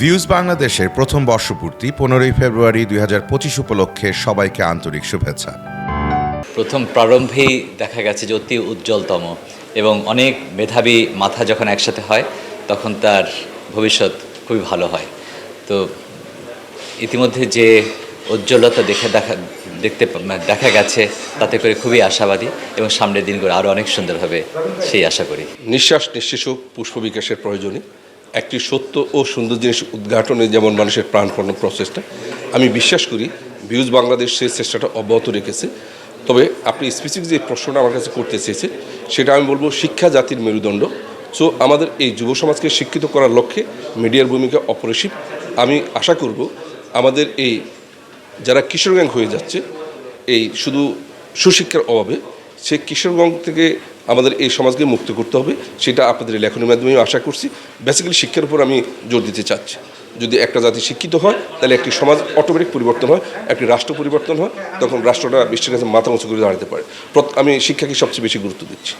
Views বাংলাদেশের প্রথম বর্ষপূর্তি 15ই ফেব্রুয়ারি 2025 উপলক্ষে সবাইকে আন্তরিক শুভেচ্ছা। প্রথম প্রারম্ভেই দেখা গেছে যে অতি উজ্জ্বলতম এবং অনেক মেধাবী মাথা যখন একসাথে হয় তখন তার ভবিষ্যৎ খুবই ভালো হয়। তো ইতিমধ্যে যে উজ্জ্বলতা দেখা গেছে তাতে করে খুবই আশাবাদী এবং সামনের দিনগুলো আরও অনেক সুন্দর হবে সেই আশা করি। নিঃশ্বাস নিঃশেষ পুষ্প বিকাশের প্রয়োজনে একটি সত্য ও সুন্দর জিনিস উদ্ঘাটনে যেমন মানুষের প্রাণপণ প্রচেষ্টা, আমি বিশ্বাস করি ভিউজ বাংলাদেশ সেই চেষ্টাটা অব্যাহত রেখেছে। তবে আপনি স্পেসিফিক যে প্রশ্নটা আমার কাছে করতে চেয়েছেন সেটা আমি বলবো শিক্ষা জাতির মেরুদণ্ড। সো আমাদের এই যুব সমাজকে শিক্ষিত করার লক্ষ্যে মিডিয়ার ভূমিকা অপরিসীম। আমি আশা করব আমাদের এই যারা কিশোর গ্যাং হয়ে যাচ্ছে এই শুধু সুশিক্ষার অভাবে, সে কিশোর গ্যাং থেকে আমাদের এই সমাজকে মুক্ত করতে হবে, সেটা আপনাদের লেখনের মাধ্যমে আমি আশা করছি। বেসিক্যালি শিক্ষার উপর আমি জোর দিতে চাচ্ছি। যদি একটা জাতি শিক্ষিত হয় তাহলে একটি সমাজ অটোমেটিক পরিবর্তন হয়, একটি রাষ্ট্র পরিবর্তন হয়, তখন রাষ্ট্রটা বিশ্বের কাছে মাথা উঁচু করে দাঁড়াতে পারে। আমি শিক্ষাকে সবচেয়ে বেশি গুরুত্ব দিচ্ছি।